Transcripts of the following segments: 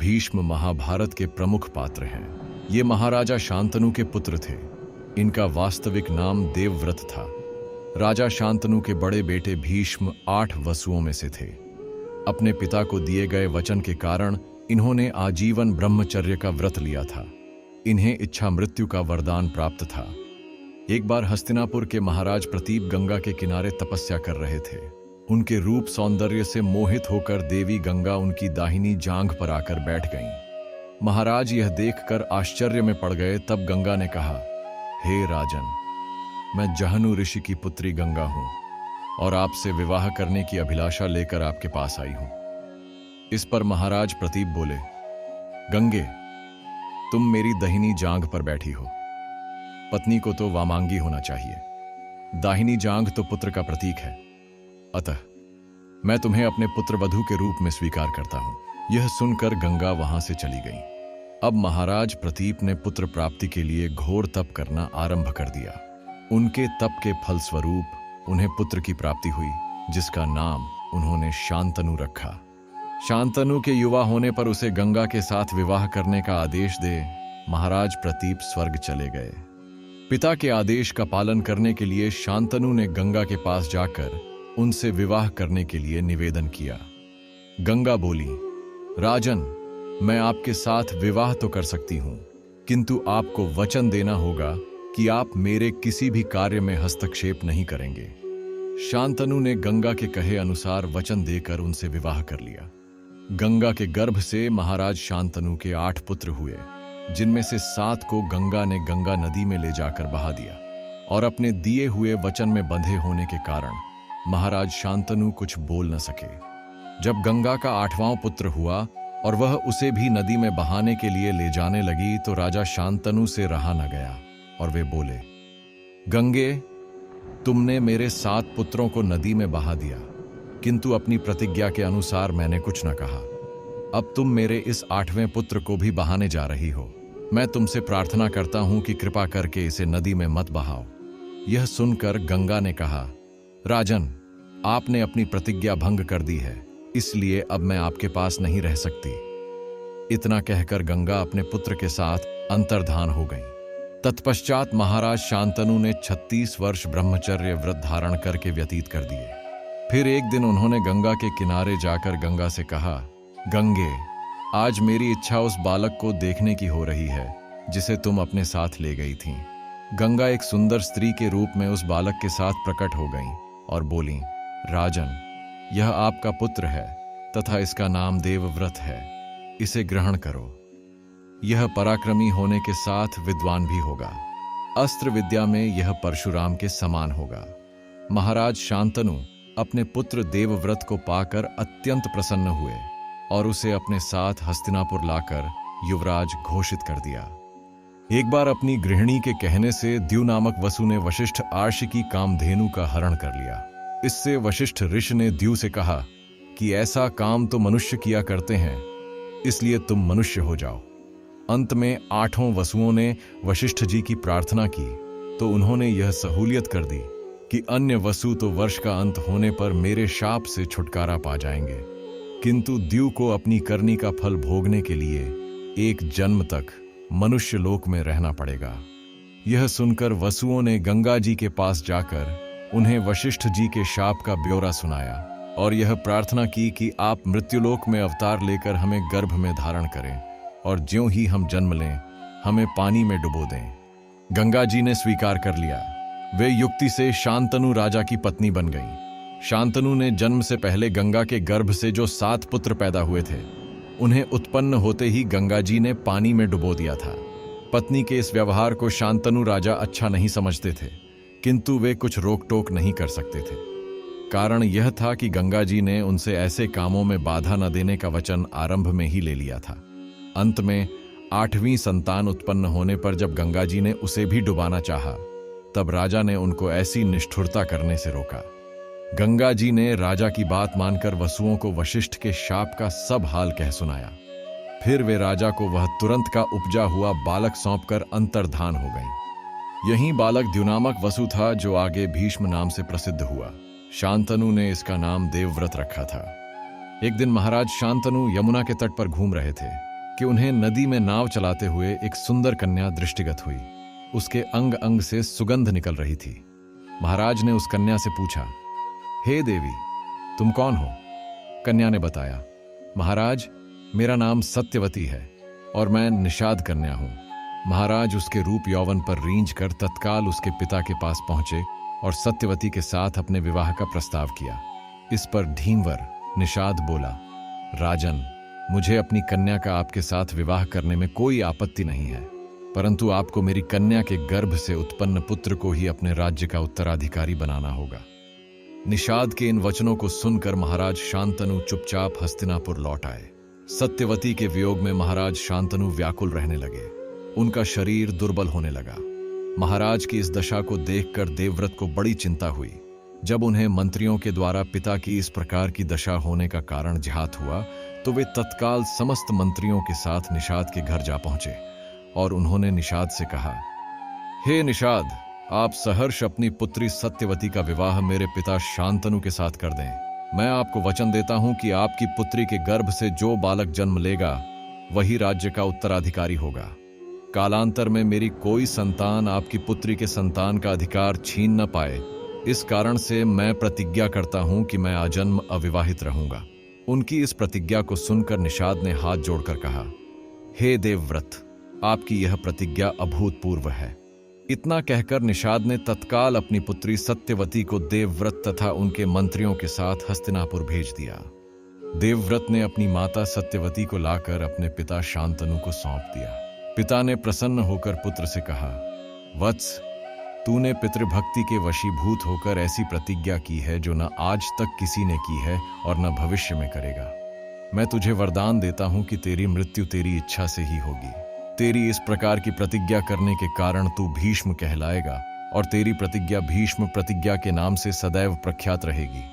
भीष्म महाभारत के प्रमुख पात्र हैं। ये महाराजा शांतनु के पुत्र थे। इनका वास्तविक नाम देवव्रत था। राजा शांतनु के बड़े बेटे भीष्म 8 वसुओं में से थे। अपने पिता को दिए गए वचन के कारण इन्होंने आजीवन ब्रह्मचर्य का व्रत लिया था। इन्हें इच्छा मृत्यु का वरदान प्राप्त था। एक बार हस्तिनापुर के महाराज प्रतीप गंगा के किनारे तपस्या कर रहे थे। उनके रूप सौंदर्य से मोहित होकर देवी गंगा उनकी दाहिनी जांघ पर आकर बैठ गईं। महाराज यह देखकर आश्चर्य में पड़ गए। तब गंगा ने कहा, हे राजन, मैं जहनु ऋषि की पुत्री गंगा हूं और आपसे विवाह करने की अभिलाषा लेकर आपके पास आई हूं। इस पर महाराज प्रतीप बोले, गंगे, तुम मेरी दाहिनी जांघ पर बैठी हो। पत्नी को तो वामांगी होना चाहिए। दाहिनी जांघ तो पुत्र का प्रतीक है। अतः मैं तुम्हें अपने पुत्र वधू के रूप में स्वीकार करता हूं। यह सुनकर गंगा वहां से चली गई। अब महाराज प्रतीप ने पुत्र प्राप्ति के लिए घोर तप करना आरंभ कर दिया। उनके तप के फलस्वरूप उन्हें पुत्र की प्राप्ति हुई, जिसका नाम उन्होंने शांतनु रखा। शांतनु के युवा होने पर उसे गंगा के साथ विवाह करने का आदेश दे महाराज प्रतीप स्वर्ग चले गए। पिता के आदेश का पालन करने के लिए शांतनु ने गंगा के पास जाकर उनसे विवाह करने के लिए निवेदन किया। गंगा बोली, राजन, मैं आपके साथ विवाह तो कर सकती हूं, किंतु आपको वचन देना होगा कि आप मेरे किसी भी कार्य में हस्तक्षेप नहीं करेंगे। शांतनु ने गंगा के कहे अनुसार वचन देकर उनसे विवाह कर लिया। गंगा के गर्भ से महाराज शांतनु के 8 पुत्र हुए, जिनमें से 7 को गंगा ने गंगा नदी में ले जाकर बहा दिया और अपने दिए हुए वचन में बंधे होने के कारण महाराज शांतनु कुछ बोल न सके। जब गंगा का 8वां पुत्र हुआ और वह उसे भी नदी में बहाने के लिए ले जाने लगी तो राजा शांतनु से रहा न गया और वे बोले, गंगे, तुमने मेरे 7 पुत्रों को नदी में बहा दिया, किंतु अपनी प्रतिज्ञा के अनुसार मैंने कुछ न कहा। अब तुम मेरे इस 8वें पुत्र को भी बहाने जा रही हो। मैं तुमसे प्रार्थना करता हूं कि कृपा करके इसे नदी में मत बहाओ। यह सुनकर गंगा ने कहा, राजन, आपने अपनी प्रतिज्ञा भंग कर दी है, इसलिए अब मैं आपके पास नहीं रह सकती। इतना कहकर गंगा अपने पुत्र के साथ अंतर्धान हो गई। तत्पश्चात महाराज शांतनु ने 36 वर्ष ब्रह्मचर्य व्रत धारण करके व्यतीत कर दिए। फिर एक दिन उन्होंने गंगा के किनारे जाकर गंगा से कहा, गंगे, आज मेरी इच्छा उस बालक को देखने की हो रही है जिसे तुम अपने साथ ले गई थी। गंगा एक सुंदर स्त्री के रूप में उस बालक के साथ प्रकट हो गई और बोली, राजन, यह आपका पुत्र है तथा इसका नाम देवव्रत है। इसे ग्रहण करो। यह पराक्रमी होने के साथ विद्वान भी होगा। अस्त्र विद्या में यह परशुराम के समान होगा। महाराज शांतनु अपने पुत्र देवव्रत को पाकर अत्यंत प्रसन्न हुए और उसे अपने साथ हस्तिनापुर लाकर युवराज घोषित कर दिया। एक बार अपनी गृहिणी के कहने से द्यु नामक वसु ने वशिष्ठ आर्षि की कामधेनु का हरण कर लिया। इससे वशिष्ठ ऋषि ने द्यु से कहा कि ऐसा काम तो मनुष्य किया करते हैं, इसलिए तुम मनुष्य हो जाओ। अंत में 8 वसुओं ने वशिष्ठ जी की प्रार्थना की तो उन्होंने यह सहूलियत कर दी कि अन्य वसु तो वर्ष का अंत होने पर मेरे शाप से छुटकारा पा जाएंगे, किंतु द्यु को अपनी करनी का फल भोगने के लिए एक जन्म तक मनुष्य लोक में रहना पड़ेगा। यह सुनकर वसुओं ने गंगा जी के पास जाकर उन्हें वशिष्ठ जी के शाप का ब्यौरा सुनाया और यह प्रार्थना की कि आप मृत्युलोक में अवतार लेकर हमें गर्भ में धारण करें और ज्यों ही हम जन्म लें हमें पानी में डुबो दें। गंगा जी ने स्वीकार कर लिया। वे युक्ति से शांतनु राजा की पत्नी बन गईं। शांतनु ने जन्म से पहले गंगा के गर्भ से जो 7 पुत्र पैदा हुए थे, उन्हें उत्पन्न होते ही गंगा जी ने पानी में डुबो दिया था। पत्नी के इस व्यवहार को शांतनु राजा अच्छा नहीं समझते थे, किंतु वे कुछ रोक टोक नहीं कर सकते थे। कारण यह था कि गंगा जी ने उनसे ऐसे कामों में बाधा न देने का वचन आरंभ में ही ले लिया था। अंत में 8वीं संतान उत्पन्न होने पर जब गंगा जी ने उसे भी डुबाना चाहा, तब राजा ने उनको ऐसी निष्ठुरता करने से रोका। गंगा जी ने राजा की बात मानकर वसुओं को वशिष्ठ के शाप का सब हाल कह सुनाया। फिर वे राजा को वह तुरंत का उपजा हुआ बालक सौंपकर अंतर्धान हो गईं। यही बालक द्युनामक वसु था जो आगे भीष्म नाम से प्रसिद्ध हुआ। शांतनु ने इसका नाम देवव्रत रखा था। एक दिन महाराज शांतनु यमुना के तट पर घूम रहे थे। कि उन्हें नदी में नाव चलाते हुए एक सुंदर कन्या दृष्टिगत हुई। उसके अंग अंग से सुगंध निकल रही थी। महाराज ने उस कन्या से पूछा, हे देवी, तुम कौन हो? कन्या ने बताया, महाराज, मेरा नाम सत्यवती है और मैं निषाद कन्या हूं। महाराज उसके रूप यौवन पर रींझ कर तत्काल उसके पिता के पास पहुंचे और सत्यवती के साथ अपने विवाह का प्रस्ताव किया। इस पर ढींवर निषाद बोला, राजन, मुझे अपनी कन्या का आपके साथ विवाह करने में कोई आपत्ति नहीं है, परंतु आपको मेरी कन्या के गर्भ से उत्पन्न पुत्र को ही अपने राज्य का उत्तराधिकारी बनाना होगा। निषाद के इन वचनों को सुनकर महाराज शांतनु चुपचाप हस्तिनापुर लौट आए। सत्यवती के वियोग में महाराज शांतनु व्याकुल रहने लगे। उनका शरीर दुर्बल होने लगा। महाराज की इस दशा को देखकर देवव्रत को बड़ी चिंता हुई। जब उन्हें मंत्रियों के द्वारा पिता की इस प्रकार की दशा होने का कारण ज्ञात हुआ तो वे तत्काल समस्त मंत्रियों के साथ निषाद के घर जा पहुंचे और उन्होंने निषाद से कहा, हे निषाद, आप सहर्ष अपनी पुत्री सत्यवती का विवाह मेरे पिता शांतनु के साथ कर दें। मैं आपको वचन देता हूं कि आपकी पुत्री के गर्भ से जो बालक जन्म लेगा वही राज्य का उत्तराधिकारी होगा। कालांतर में मेरी कोई संतान आपकी पुत्री के संतान का अधिकार छीन न पाए, इस कारण से मैं प्रतिज्ञा करता हूं कि मैं आजन्म अविवाहित रहूंगा। उनकी इस प्रतिज्ञा को सुनकर निषाद ने हाथ जोड़कर कहा, हे देवव्रत, आपकी यह प्रतिज्ञा अभूतपूर्व है। इतना कहकर निषाद ने तत्काल अपनी पुत्री सत्यवती को देवव्रत तथा उनके मंत्रियों के साथ हस्तिनापुर भेज दिया। देवव्रत ने अपनी माता सत्यवती को लाकर अपने पिता शांतनु को सौंप दिया। पिता ने प्रसन्न होकर पुत्र से कहा, वत्स, तूने पितृभक्ति के वशीभूत होकर ऐसी प्रतिज्ञा की है जो न आज तक किसी ने की है और न भविष्य में करेगा। मैं तुझे वरदान देता हूं कि तेरी मृत्यु तेरी इच्छा से ही होगी। तेरी इस प्रकार की प्रतिज्ञा करने के कारण तू भीष्म कहलाएगा और तेरी प्रतिज्ञा भीष्म प्रतिज्ञा के नाम से सदैव प्रख्यात रहेगी।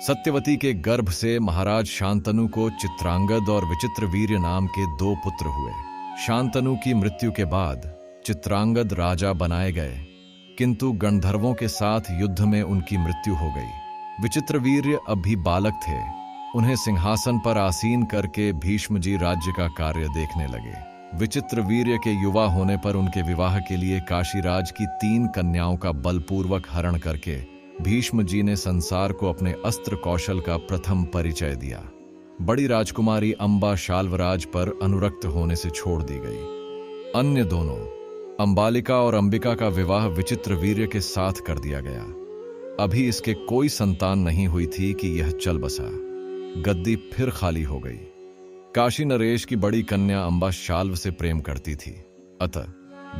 सत्यवती के गर्भ से महाराज शांतनु को चित्रांगद और विचित्रवीर्य नाम के 2 पुत्र हुए। शांतनु की मृत्यु के बाद चित्रांगद राजा बनाए गए, किंतु गंधर्वों के साथ युद्ध में उनकी मृत्यु हो गई। विचित्रवीर्य अब भी बालक थे। उन्हें सिंहासन पर आसीन करके भीष्म जी राज्य का कार्य देखने लगे। विचित्रवीर्य के युवा होने पर उनके विवाह के लिए काशीराज की 3 कन्याओं का बलपूर्वक हरण करके भीष्म जी ने संसार को अपने अस्त्र कौशल का प्रथम परिचय दिया। बड़ी राजकुमारी अंबा शाल्वराज पर अनुरक्त होने से छोड़ दी गई। अन्य दोनों, अंबालिका और अंबिका का विवाह विचित्रवीर्य के साथ कर दिया गया। अभी इसके कोई संतान नहीं हुई थी कि यह चल बसा। गद्दी फिर खाली हो गई। काशी नरेश की बड़ी कन्या अंबा शाल्व से प्रेम करती थी, अतः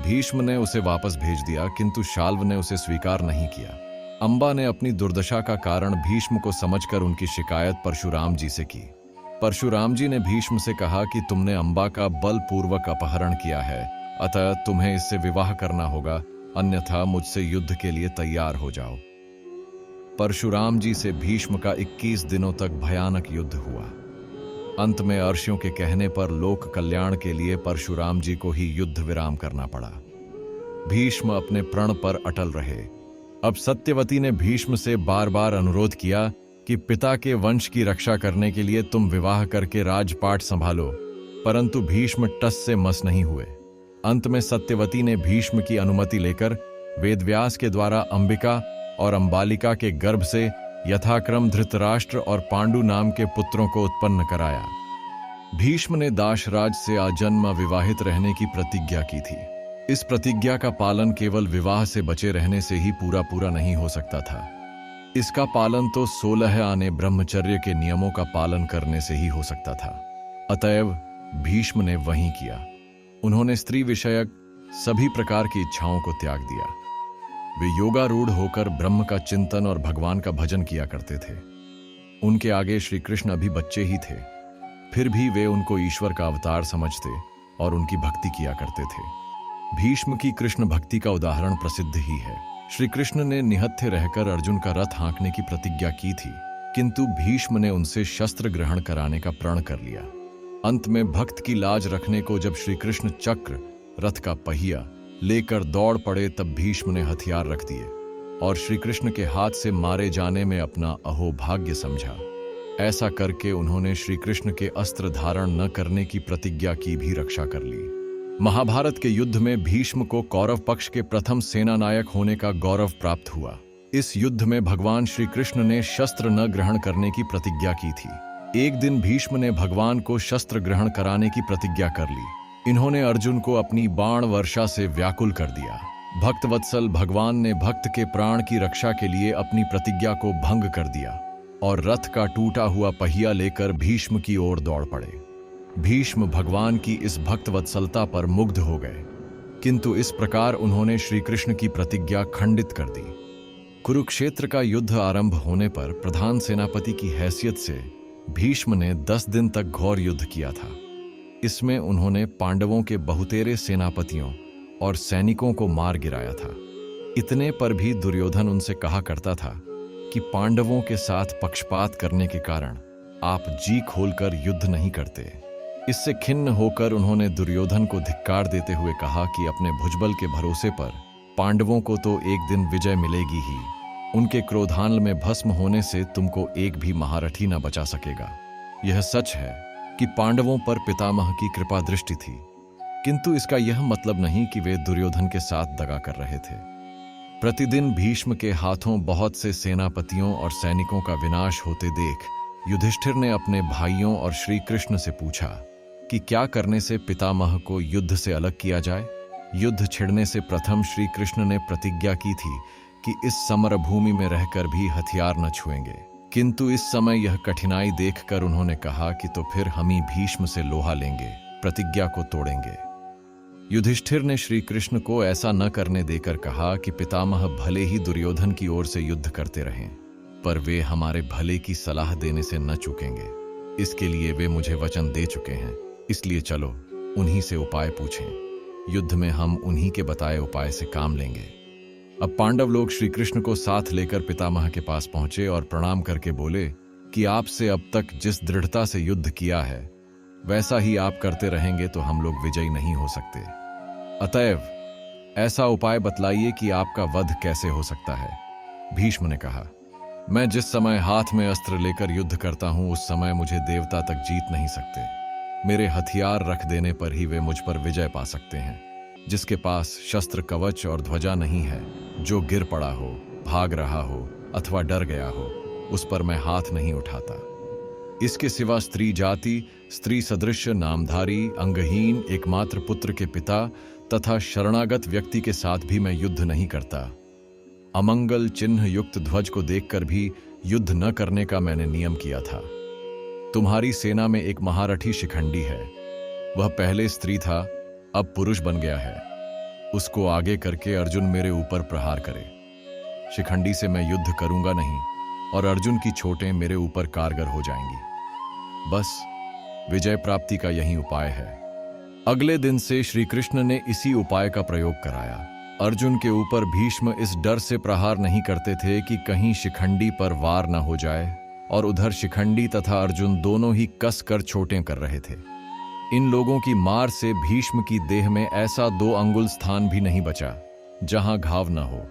भीष्म ने उसे वापस भेज दिया, किंतु शाल्व ने उसे स्वीकार नहीं किया। अंबा ने अपनी दुर्दशा का कारण भीष्म को समझकर उनकी शिकायत परशुराम जी से की। परशुराम जी ने भीष्म से कहा कि तुमने अंबा का बलपूर्वक अपहरण किया है, अतः तुम्हें इससे विवाह करना होगा, अन्यथा मुझसे युद्ध के लिए तैयार हो जाओ। परशुराम जी से भीष्म का 21 दिनों तक भयानक युद्ध हुआ। अंत में अर्षियों के कहने पर लोक कल्याण के लिए परशुराम जी को ही युद्ध विराम करना पड़ा। भीष्म अपने प्रण पर अटल रहे। अब सत्यवती ने भीष्म से बार बार अनुरोध किया कि पिता के वंश की रक्षा करने के लिए तुम विवाह करके राजपाट संभालो, परंतु भीष्म टस से मस नहीं हुए। अंत में सत्यवती ने भीष्म की अनुमति लेकर वेदव्यास के द्वारा अंबिका और अंबालिका के गर्भ से यथाक्रम धृतराष्ट्र और पांडु नाम के पुत्रों को उत्पन्न कराया। भीष्म ने दाशराज से आजन्म अविवाहित रहने की प्रतिज्ञा की थी। इस प्रतिज्ञा का पालन केवल विवाह से बचे रहने से ही पूरा नहीं हो सकता था। इसका पालन तो 16 आने ब्रह्मचर्य के नियमों का पालन करने से ही हो सकता था। अतएव भीष्म ने वही किया। उन्होंने स्त्री विषयक सभी प्रकार की इच्छाओं को त्याग दिया। वे योगारूढ़ होकर ब्रह्म का चिंतन और भगवान का भजन किया करते थे। उनके आगे श्री कृष्ण अभी बच्चे ही थे, फिर भी वे उनको ईश्वर का अवतार समझते और उनकी भक्ति किया करते थे। भीष्म की कृष्ण भक्ति का उदाहरण प्रसिद्ध ही है। श्री कृष्ण ने निहत्थे रहकर अर्जुन का रथ हाँकने की प्रतिज्ञा की थी, किंतु भीष्म ने उनसे शस्त्र ग्रहण कराने का प्रण कर लिया। अंत में भक्त की लाज रखने को जब श्री कृष्ण चक्र, रथ का पहिया लेकर दौड़ पड़े, तब भीष्म ने हथियार रख दिए और श्री कृष्ण के हाथ से मारे जाने में अपना अहोभाग्य समझा। ऐसा करके उन्होंने श्री कृष्ण के अस्त्र धारण न करने की प्रतिज्ञा की भी रक्षा कर ली। महाभारत के युद्ध में भीष्म को कौरव पक्ष के प्रथम सेनानायक होने का गौरव प्राप्त हुआ। इस युद्ध में भगवान श्री कृष्ण ने शस्त्र न ग्रहण करने की प्रतिज्ञा की थी। एक दिन भीष्म ने भगवान को शस्त्र ग्रहण कराने की प्रतिज्ञा कर ली। इन्होंने अर्जुन को अपनी बाण वर्षा से व्याकुल कर दिया। भक्तवत्सल भगवान ने भक्त के प्राण की रक्षा के लिए अपनी प्रतिज्ञा को भंग कर दिया और रथ का टूटा हुआ पहिया लेकर भीष्म की ओर दौड़ पड़े। भीष्म भगवान की इस भक्तवत्सलता पर मुग्ध हो गए, किंतु इस प्रकार उन्होंने श्री कृष्ण की प्रतिज्ञा खंडित कर दी। कुरुक्षेत्र का युद्ध आरंभ होने पर प्रधान सेनापति की हैसियत से भीष्म ने 10 दिन तक घोर युद्ध किया था। इसमें उन्होंने पांडवों के बहुतेरे सेनापतियों और सैनिकों को मार गिराया था। इतने पर भी दुर्योधन उनसे कहा करता था कि पांडवों के साथ पक्षपात करने के कारण आप जी खोलकर युद्ध नहीं करते। इससे खिन्न होकर उन्होंने दुर्योधन को धिक्कार देते हुए कहा कि अपने भुजबल के भरोसे पर पांडवों को तो एक दिन विजय मिलेगी ही। उनके क्रोधानल में भस्म होने से तुमको एक भी महारथी न बचा सकेगा। यह सच है कि पांडवों पर पितामह की कृपा दृष्टि थी, किंतु इसका यह मतलब नहीं कि वे दुर्योधन के साथ दगा कर रहे थे। प्रतिदिन भीष्म के हाथों बहुत से सेनापतियों और सैनिकों का विनाश होते देख युधिष्ठिर ने अपने भाइयों और श्री कृष्ण से पूछा कि क्या करने से पितामह को युद्ध से अलग किया जाए। युद्ध छिड़ने से प्रथम श्री कृष्ण ने प्रतिज्ञा की थी कि इस समर भूमि में रहकर भी हथियार न छुएंगे, किंतु इस समय यह कठिनाई देखकर उन्होंने कहा कि तो फिर हम ही भीष्म से लोहा लेंगे, प्रतिज्ञा को तोड़ेंगे। युधिष्ठिर ने श्री कृष्ण को ऐसा न करने देकर कहा कि पितामह भले ही दुर्योधन की ओर से युद्ध करते रहें, पर वे हमारे भले की सलाह देने से न चूकेंगे। इसके लिए वे मुझे वचन दे चुके हैं, इसलिए चलो उन्हीं से उपाय पूछें। युद्ध में हम उन्हीं के बताए उपाय से काम लेंगे। अब पांडव लोग श्री कृष्ण को साथ लेकर पितामह के पास पहुंचे और प्रणाम करके बोले कि आपसे अब तक जिस दृढ़ता से युद्ध किया है वैसा ही आप करते रहेंगे तो हम लोग विजयी नहीं हो सकते। अतएव ऐसा उपाय बतलाइए कि आपका वध कैसे हो सकता है। भीष्म ने कहा, मैं जिस समय हाथ में अस्त्र लेकर युद्ध करता हूं उस समय मुझे देवता तक जीत नहीं सकते। मेरे हथियार रख देने पर ही वे मुझ पर विजय पा सकते हैं। जिसके पास शस्त्र कवच और ध्वजा नहीं है, जो गिर पड़ा हो, भाग रहा हो अथवा डर गया हो, उस पर मैं हाथ नहीं उठाता। इसके सिवा स्त्री जाति, स्त्री सदृश, नामधारी, अंगहीन, एकमात्र पुत्र के पिता तथा शरणागत व्यक्ति के साथ भी मैं युद्ध नहीं करता। अमंगल चिन्ह युक्त ध्वज को देखकर भी युद्ध न करने का मैंने नियम किया था। तुम्हारी सेना में एक महारथी शिखंडी है, वह पहले स्त्री था, अब पुरुष बन गया है। उसको आगे करके अर्जुन मेरे ऊपर प्रहार करे। शिखंडी से मैं युद्ध करूंगा नहीं और अर्जुन की चोटें मेरे ऊपर कारगर हो जाएंगी। बस विजय प्राप्ति का यही उपाय है। अगले दिन से श्री कृष्ण ने इसी उपाय का प्रयोग कराया। अर्जुन के ऊपर भीष्म इस डर से प्रहार नहीं करते थे कि कहीं शिखंडी पर वार न हो जाए, और उधर शिखंडी तथा अर्जुन दोनों ही कस कर चोटें कर रहे थे। इन लोगों की मार से भीष्म की देह में ऐसा 2 अंगुल स्थान भी नहीं बचा जहां घाव न हो।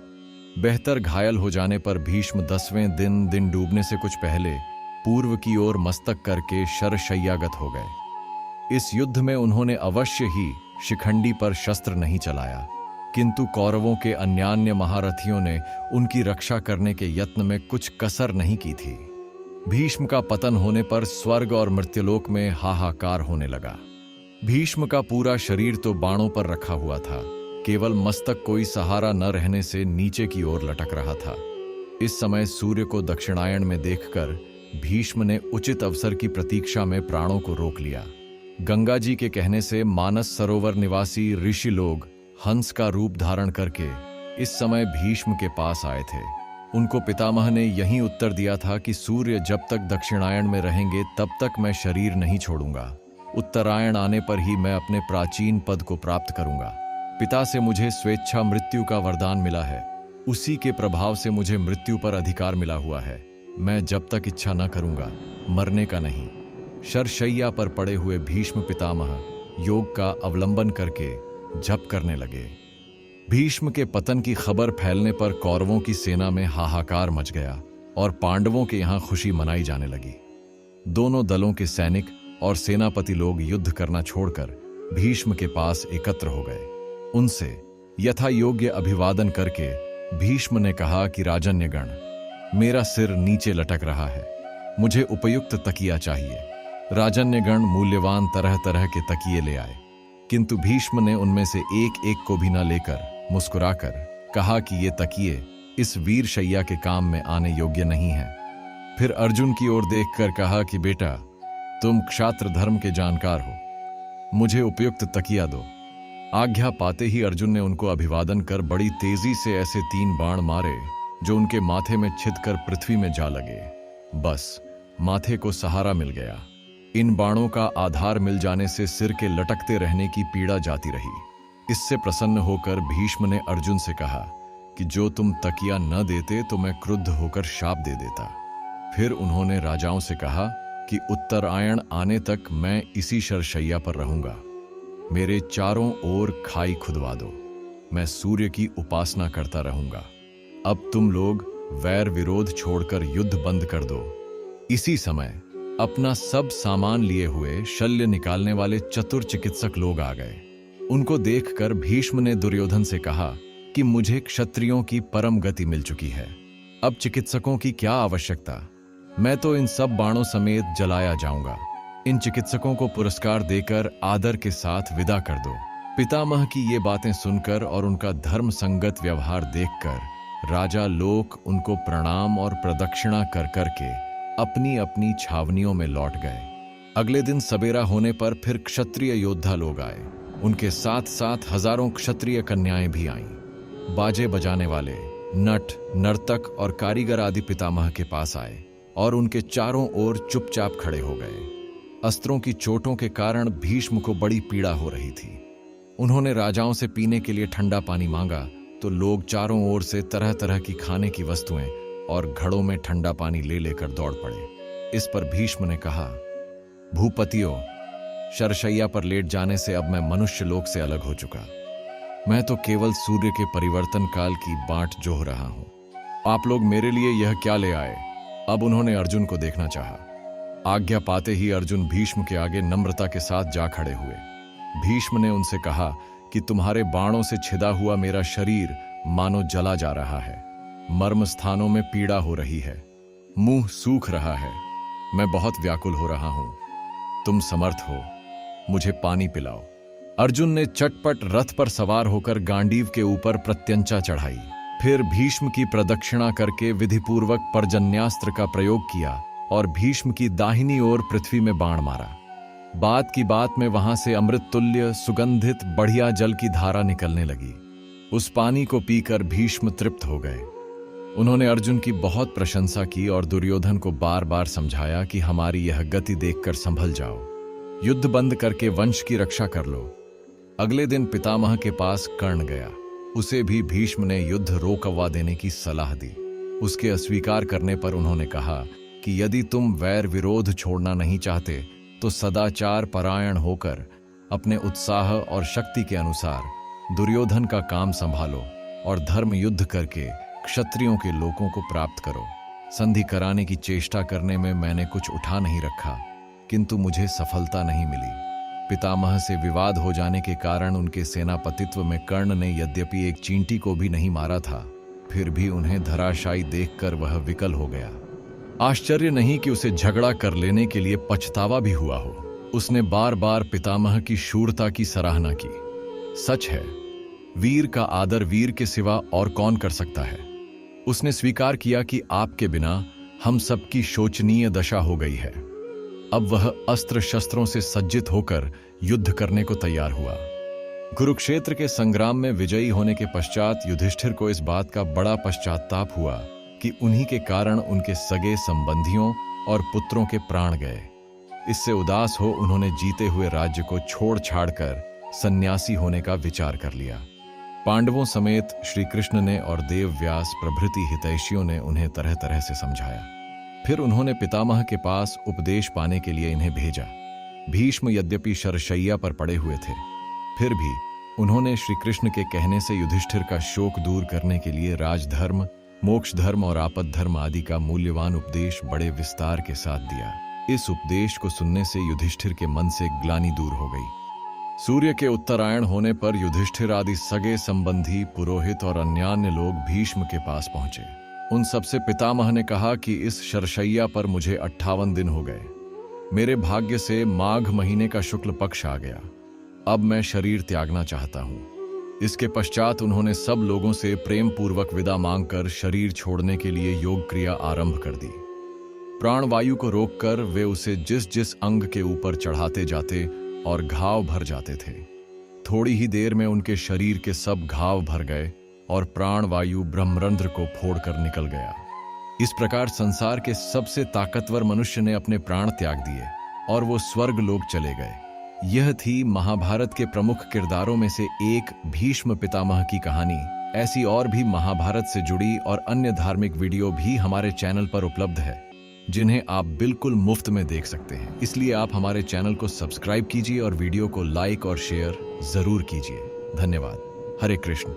बेहतर घायल हो जाने पर भीष्म 10वें दिन डूबने से कुछ पहले पूर्व की ओर मस्तक करके शरशय्यागत हो गए। इस युद्ध में उन्होंने अवश्य ही शिखंडी पर शस्त्र नहीं चलाया, किंतु कौरवों के अन्यान्य महारथियों ने उनकी रक्षा करने के यत्न में कुछ कसर नहीं की थी। भीष्म का पतन होने पर स्वर्ग और मृत्युलोक में हाहाकार होने लगा। भीष्म का पूरा शरीर तो बाणों पर रखा हुआ था, केवल मस्तक कोई सहारा न रहने से नीचे की ओर लटक रहा था। इस समय सूर्य को दक्षिणायन में देखकर भीष्म ने उचित अवसर की प्रतीक्षा में प्राणों को रोक लिया। गंगा जी के कहने से मानस सरोवर निवासी ऋषि लोग हंस का रूप धारण करके इस समय भीष्म के पास आए थे। उनको पितामह ने यही उत्तर दिया था कि सूर्य जब तक दक्षिणायन में रहेंगे तब तक मैं शरीर नहीं छोड़ूंगा। उत्तरायण आने पर ही मैं अपने प्राचीन पद को प्राप्त करूंगा। पिता से मुझे स्वेच्छा मृत्यु का वरदान मिला है, उसी के प्रभाव से मुझे मृत्यु पर अधिकार मिला हुआ है। मैं जब तक इच्छा न करूंगा मरने का नहीं। शरशय्या पर पड़े हुए भीष्म पितामह योग का अवलंबन करके जप करने लगे। भीष्म के पतन की खबर फैलने पर कौरवों की सेना में हाहाकार मच गया और पांडवों के यहाँ खुशी मनाई जाने लगी। दोनों दलों के सैनिक और सेनापति लोग युद्ध करना छोड़कर भीष्म के पास एकत्र हो गए। उनसे यथा योग्य अभिवादन करके भीष्म ने कहा कि राजन्यगण, मेरा सिर नीचे लटक रहा है, मुझे उपयुक्त तकिया चाहिए। राजन्यगण मूल्यवान तरह तरह के तकिए ले आए, किंतु भीष्म ने उनमें से एक एक को भी न लेकर मुस्कुराकर कहा कि ये तकिए इस वीर शैया के काम में आने योग्य नहीं है। फिर अर्जुन की ओर देखकर कहा कि बेटा, तुम क्षात्र धर्म के जानकार हो, मुझे उपयुक्त तकिया दो। आज्ञा पाते ही अर्जुन ने उनको अभिवादन कर बड़ी तेजी से ऐसे 3 बाण मारे जो उनके माथे में छिदकर पृथ्वी में जा लगे। बस माथे को सहारा मिल गया। इन बाणों का आधार मिल जाने से सिर के लटकते रहने की पीड़ा जाती रही। इससे प्रसन्न होकर भीष्म ने अर्जुन से कहा कि जो तुम तकिया न देते तो मैं क्रुद्ध होकर शाप दे देता। फिर उन्होंने राजाओं से कहा कि उत्तरायण आने तक मैं इसी शरशैया पर रहूंगा। मेरे चारों ओर खाई खुदवा दो, मैं सूर्य की उपासना करता रहूंगा। अब तुम लोग वैर विरोध छोड़कर युद्ध बंद कर दो। इसी समय अपना सब सामान लिए हुए शल्य निकालने वाले चतुर चिकित्सक लोग आ गए। उनको देखकर भीष्म ने दुर्योधन से कहा कि मुझे क्षत्रियों की परम गति मिल चुकी है, अब चिकित्सकों की क्या आवश्यकता। मैं तो इन सब बाणों समेत जलाया जाऊंगा। इन चिकित्सकों को पुरस्कार देकर आदर के साथ विदा कर दो। पितामह की ये बातें सुनकर और उनका धर्म संगत व्यवहार देखकर राजा लोक उनको प्रणाम और प्रदक्षिणा कर करके अपनी अपनी छावनियों में लौट गए। अगले दिन सवेरा होने पर फिर क्षत्रिय योद्धा लोग आए। उनके साथ साथ हजारों क्षत्रिय कन्याएं भी आईं। बाजे बजाने वाले, नट, नर्तक और कारीगर आदि पितामह के पास आए और उनके चारों ओर चुपचाप खड़े हो गए। अस्त्रों की चोटों के कारण भीष्म को बड़ी पीड़ा हो रही थी। उन्होंने राजाओं से पीने के लिए ठंडा पानी मांगा तो लोग चारों ओर से तरह तरह की खाने की वस्तुएं और घड़ों में ठंडा पानी ले लेकर दौड़ पड़े। इस पर भीष्म ने कहा, भूपतियों, शरशैया पर लेट जाने से अब मैं मनुष्य लोक से अलग हो चुका। मैं तो केवल सूर्य के परिवर्तन काल की बाट जोह रहा हूं। आप लोग मेरे लिए यह क्या ले आए। अब उन्होंने अर्जुन को देखना चाहा। आज्ञा पाते ही अर्जुन भीष्म के आगे नम्रता के साथ जा खड़े हुए। भीष्म ने उनसे कहा कि तुम्हारे बाणों से छिदा हुआ मेरा शरीर मानो जला जा रहा है। मर्म स्थानों में पीड़ा हो रही है, मुंह सूख रहा है, मैं बहुत व्याकुल हो रहा हूं। तुम समर्थ हो, मुझे पानी पिलाओ। अर्जुन ने चटपट रथ पर सवार होकर गांडीव के ऊपर प्रत्यंचा चढ़ाई। फिर भीष्म की प्रदक्षिणा करके विधिपूर्वक पर्जन्यास्त्र का प्रयोग किया और भीष्म की दाहिनी ओर पृथ्वी में बाण मारा। बात की बात में वहां से अमृत तुल्य सुगंधित बढ़िया जल की धारा निकलने लगी। उस पानी को पीकर भीष्म तृप्त हो गए। उन्होंने अर्जुन की बहुत प्रशंसा की और दुर्योधन को बार बार समझाया कि हमारी यह गति देखकर संभल जाओ, युद्ध बंद करके वंश की रक्षा कर लो। अगले दिन पितामह के पास कर्ण गया। उसे भी भीष्म ने युद्ध रोकवा देने की सलाह दी। उसके अस्वीकार करने पर उन्होंने कहा कि यदि तुम वैर विरोध छोड़ना नहीं चाहते तो सदाचार परायण होकर अपने उत्साह और शक्ति के अनुसार दुर्योधन का काम संभालो और धर्म युद्ध करके क्षत्रियों के लोगों को प्राप्त करो। संधि कराने की चेष्टा करने में मैंने कुछ उठा नहीं रखा, किंतु मुझे सफलता नहीं मिली। पितामह से विवाद हो जाने के कारण उनके सेनापतित्व में कर्ण ने यद्यपि एक चींटी को भी नहीं मारा था, फिर भी उन्हें धराशायी देखकर वह विकल हो गया। आश्चर्य नहीं कि उसे झगड़ा कर लेने के लिए पछतावा भी हुआ हो। उसने बार बार पितामह की शूरता की सराहना की। सच है, वीर का आदर वीर के सिवा और कौन कर सकता है। उसने स्वीकार किया कि आपके बिना हम सबकी शोचनीय दशा हो गई है। अब वह अस्त्र शस्त्रों से सज्जित होकर युद्ध करने को तैयार हुआ। कुरुक्षेत्र के संग्राम में विजयी होने के पश्चात युधिष्ठिर को इस बात का बड़ा पश्चाताप हुआ कि उन्हीं के कारण उनके सगे संबंधियों और पुत्रों के प्राण गए। इससे उदास हो उन्होंने जीते हुए राज्य को छोड़ छाड़कर सन्यासी होने का विचार कर लिया। पांडवों समेत श्री कृष्ण ने और देव व्यास प्रभृति हितैषियों ने उन्हें तरह तरह से समझाया। फिर उन्होंने पितामह के पास उपदेश पाने के लिए इन्हें भेजा। भीष्म यद्यपि शरशैया पर पड़े हुए थे, फिर भी उन्होंने श्री कृष्ण के कहने से युधिष्ठिर का शोक दूर करने के लिए राजधर्म, मोक्ष धर्म और आपद धर्म आदि का मूल्यवान उपदेश बड़े विस्तार के साथ दिया। इस उपदेश को सुनने से युधिष्ठिर के मन से ग्लानि दूर हो गई। सूर्य के उत्तरायण होने पर युधिष्ठिर आदि सगे संबंधी, पुरोहित और अन्यान्य लोग भीष्म के पास पहुंचे। उन सबसे पितामह ने कहा कि इस शरशैया पर मुझे 58 दिन हो गए। मेरे भाग्य से माघ महीने का शुक्ल पक्ष आ गया। अब मैं शरीर त्यागना चाहता हूं। इसके पश्चात उन्होंने सब लोगों से प्रेम पूर्वक विदा मांगकर शरीर छोड़ने के लिए योग क्रिया आरंभ कर दी। प्राणवायु को रोककर वे उसे जिस जिस अंग के ऊपर चढ़ाते जाते और घाव भर जाते थे। थोड़ी ही देर में उनके शरीर के सब घाव भर गए और प्राणवायु ब्रह्मरंध्र को फोड़कर निकल गया। इस प्रकार संसार के सबसे ताकतवर मनुष्य ने अपने प्राण त्याग दिए और वो स्वर्ग लोक चले गए। यह थी महाभारत के प्रमुख किरदारों में से एक भीष्म पितामह की कहानी। ऐसी और भी महाभारत से जुड़ी और अन्य धार्मिक वीडियो भी हमारे चैनल पर उपलब्ध है, जिन्हें आप बिल्कुल मुफ्त में देख सकते हैं। इसलिए आप हमारे चैनल को सब्सक्राइब कीजिए और वीडियो को लाइक और शेयर जरूर कीजिए। धन्यवाद। हरे कृष्ण।